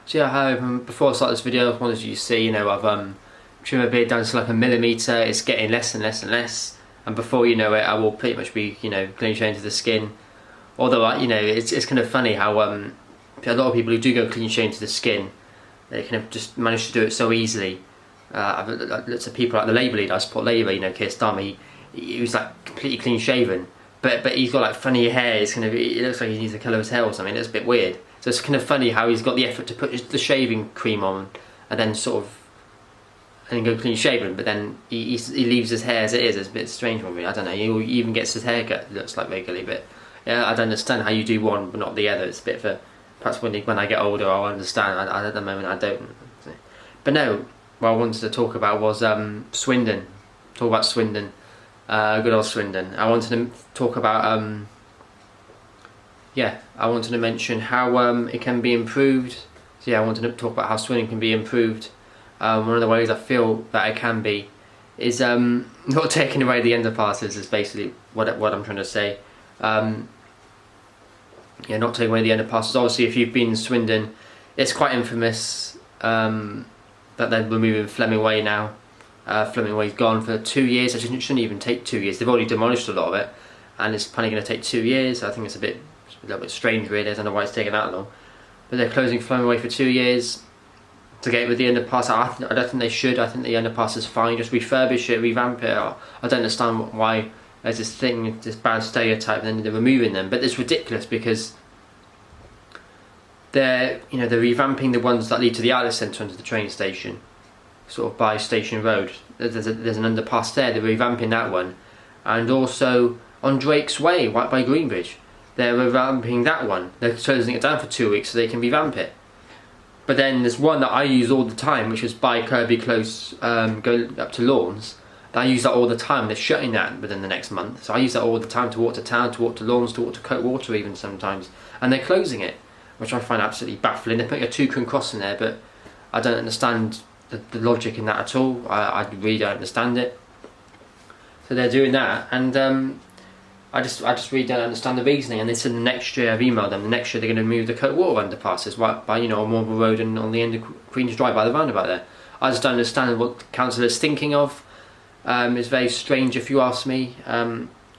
So yeah, before I start this video, I wanted you to see, I've trimmed my beard down to like 1 millimetre. It's getting less and less and less, and before you know it, I will pretty much be, clean shaved to the skin. Although, it's kind of funny how a lot of people who do go clean shaved to the skin, they kind of just manage to do it so easily. I've looked at people like the Labour leader, I support Labour, Keir Starmer. He was like completely clean shaven, but he's got like funny hair. It looks like he needs to colour his hair or something. It's a bit weird. So it's kind of funny how he's got the effort to put the shaving cream on and then and then go clean shaven, but then he leaves his hair as it is. It's a bit strange for me. I don't know. He even gets his haircut, it looks like regularly, but yeah, I don't understand how you do one but not the other. It's a bit of a, perhaps when I get older I'll understand. At the moment I don't. But no, what I wanted to talk about was Swindon. Talk about Swindon. Good old Swindon. I wanted to talk about I wanted to mention how it can be improved. So yeah, I wanted to talk about how Swindon can be improved. One of the ways I feel that it can be is not taking away the underpasses is basically what I'm trying to say. Not taking away the underpasses. Obviously, if you've been in Swindon, it's quite infamous that they're removing Fleming Way now. Fleming Way's gone for 2 years. It shouldn't even take 2 years. They've already demolished a lot of it, and it's probably going to take 2 years. I think it's a little bit strange, really. I don't know why it's taken that long. But they're closing Fleming Way for 2 years to get with the underpass. I don't think they should. I think the underpass is fine. Just refurbish it, revamp it. I don't understand why there's this thing, this bad stereotype, and then they're removing them. But it's ridiculous because they're revamping the ones that lead to the outlet centre under the train station, sort of by Station Road. There's an underpass there. They're revamping that one, and also on Drake's Way, right by Greenbridge, they're revamping that one. They're closing it down for 2 weeks so they can revamp it. But then there's one that I use all the time, which is by Kirby Close, going up to Lawns. I use that all the time. They're shutting that within the next month, so I use that all the time to walk to town, to walk to Lawns, to walk to Coatwater even sometimes. And they're closing it, which I find absolutely baffling. They're putting a 2 crossing there, but I don't understand the logic in that at all. I really don't understand it. So they're doing that, and I just really don't understand the reasoning. And they said the next year, I've emailed them, the next year they're going to move the Coatwater underpasses right by on Marlborough Road and on the end of Queen's Drive by the roundabout there. I just don't understand what the council is thinking of. It's very strange if you ask me.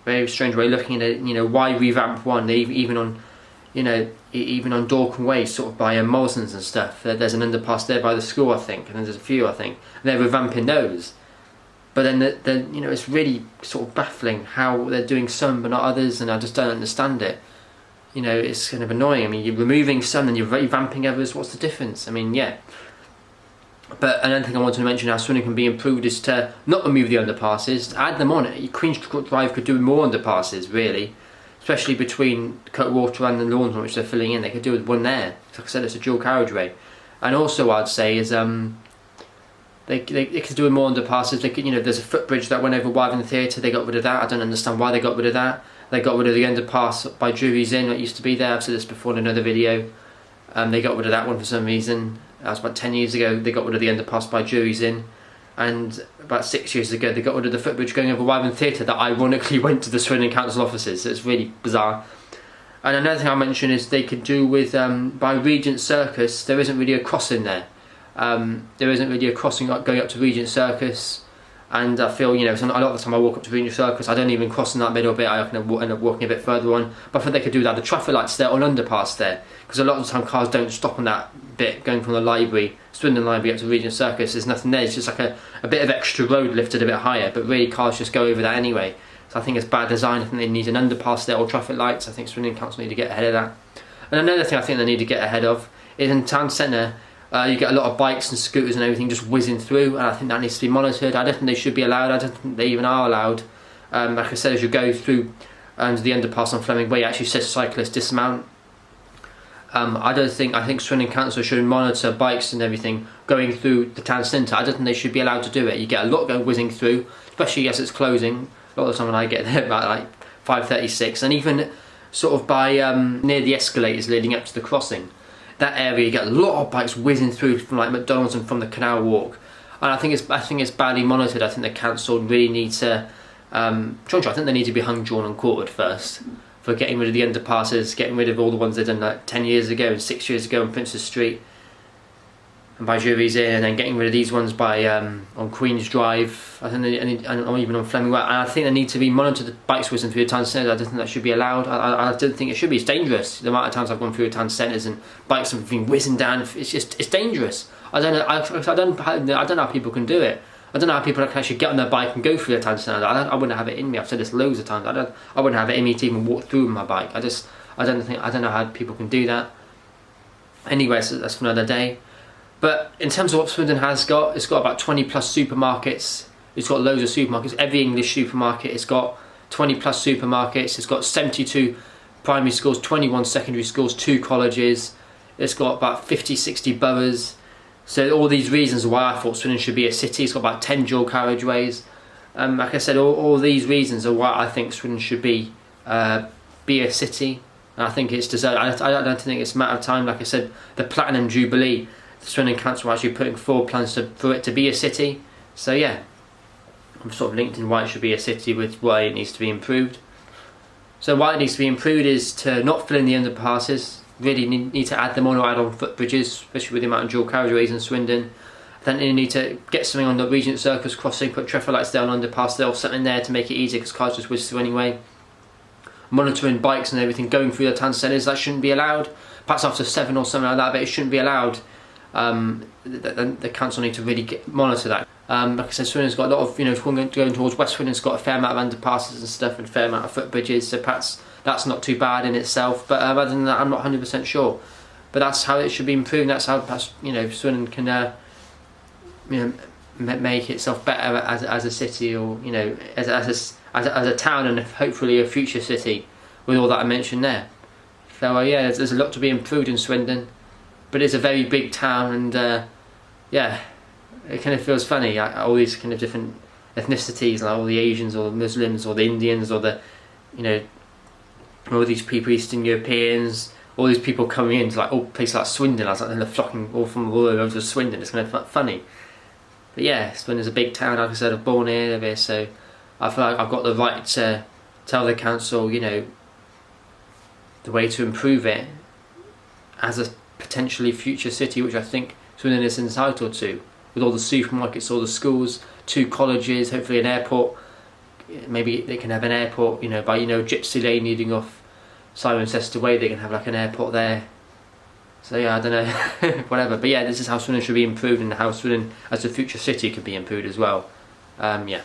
Very strange way of looking at it. Why revamp one? Even on Dorking Way, sort of by Morrison's and stuff. There's an underpass there by the school, I think, and then there's a few, I think. And they're revamping those. But then it's really sort of baffling how they're doing some but not others, and I just don't understand it. It's kind of annoying. I mean, you're removing some and you're revamping others. What's the difference? I mean, yeah. But another thing I wanted to mention how Swindon can be improved is to not remove the underpasses, to add them on it. Queen's Drive could do more underpasses, really, especially between Coatwater and the Lawns, which they're filling in. They could do with one there. Like I said, it's a dual carriageway. And also, I'd say is they could do more underpasses. They could, there's a footbridge that went over Wyvern Theatre. They got rid of that. I don't understand why they got rid of that. They got rid of the underpass by Drury's Inn that used to be there. I've said this before in another video. They got rid of that one for some reason. That was about 10 years ago. They got rid of the underpass by Drury's Inn. And about 6 years ago, they got rid of the footbridge going over Wyvern Theatre that ironically went to the Swindon Council offices. So it's really bizarre. And another thing I'll mention is they could do with, by Regent Circus, there isn't really a crossing there. There isn't really a crossing going up to Regent Circus, and I feel, a lot of the time I walk up to Regent Circus, I don't even cross in that middle bit. I end up walking a bit further on. But I think they could do that. The traffic lights there on underpass there, because a lot of the time cars don't stop on that bit going from the library, Swindon Library up to Regent Circus. There's nothing there. It's just like a bit of extra road lifted a bit higher, but really cars just go over that anyway. So I think it's bad design. I think they need an underpass there or traffic lights. I think Swindon Council need to get ahead of that. And another thing I think they need to get ahead of is in town centre. You get a lot of bikes and scooters and everything just whizzing through, and I think that needs to be monitored. I don't think they should be allowed. I don't think they even are allowed. Like I said, as you go through under the underpass on Fleming Way, it actually says cyclists dismount. I think Swindon Council should monitor bikes and everything going through the town centre. I don't think they should be allowed to do it. You get a lot going whizzing through, especially as it's closing. A lot of the time when I get there about like 5:36, and even sort of by near the escalators leading up to the crossing. That area, you get a lot of bikes whizzing through from like McDonald's and from the Canal Walk, and I think it's badly monitored. I think the council really need to. I think they need to be hung, drawn, and quartered first for getting rid of the underpasses, getting rid of all the ones they've done like 10 years ago and 6 years ago on Princes Street. and by juries in, and then getting rid of these ones by on Queen's Drive, I think or even on Fleming Way. And I think they need to be monitored, the bikes whizzing through the town centres. I don't think that should be allowed. I don't think it should be. It's dangerous. The amount of times I've gone through the town centres and bikes have been whizzing down, it's dangerous. I don't know how people can do it. I don't know how people can actually get on their bike and go through the town centre. I wouldn't have it in me. I've said this loads of times. I wouldn't have it in me to even walk through with my bike. I don't know how people can do that. Anyway, so that's for another day. But in terms of what Swindon has got, it's got about 20 plus supermarkets. It's got loads of supermarkets. Every English supermarket, it's got 20 plus supermarkets. It's got 72 primary schools, 21 secondary schools, 2 colleges. It's got about 50, 60 boroughs. So all these reasons why I thought Swindon should be a city. It's got about 10 dual carriageways. Like I said, all these reasons are why I think Swindon should be a city. And I think it's deserved. I don't think it's a matter of time. Like I said, the Platinum Jubilee, the Swindon Council are actually putting forward plans for it to be a city. So yeah, I'm sort of linked in why it should be a city with why it needs to be improved. So why it needs to be improved is to not fill in the underpasses. Really need to add them on, or add on footbridges, especially with the amount of dual carriageways in Swindon. Then you need to get something on the Regent Circus crossing, put traffic lights down underpass there, or something there to make it easier because cars just whiz through anyway. Monitoring bikes and everything going through the town centres, that shouldn't be allowed. Perhaps after 7 or something like that, but it shouldn't be allowed. The council need to really monitor that. Like I said, Swindon's got a lot of, going towards West Swindon's got a fair amount of underpasses and stuff, and a fair amount of footbridges, so perhaps that's not too bad in itself. But other than that, I'm not 100% sure. But that's how it should be improved. That's how perhaps Swindon can make itself better as a city, or as a town, and hopefully a future city with all that I mentioned there. So yeah, there's a lot to be improved in Swindon, but it's a very big town, and yeah, it kind of feels funny. All these kind of different ethnicities, like all the Asians or the Muslims or the Indians or the all these people, Eastern Europeans, all these people coming into like places like Swindon. I was like, they're flocking all from all over to Swindon. It's kind of funny. But yeah, Swindon's a big town. Like I said, I'm born here, so I feel like I've got the right to tell the council, the way to improve it as a potentially future city, which I think Swindon is entitled to, with all the supermarkets, all the schools, 2 colleges, hopefully an airport. Maybe they can have an airport, by Gypsy Lane leading off Cirencester Way, they can have like an airport there. So yeah, I don't know, whatever. But yeah, this is how Swindon should be improved, and how Swindon as a future city could be improved as well. Yeah.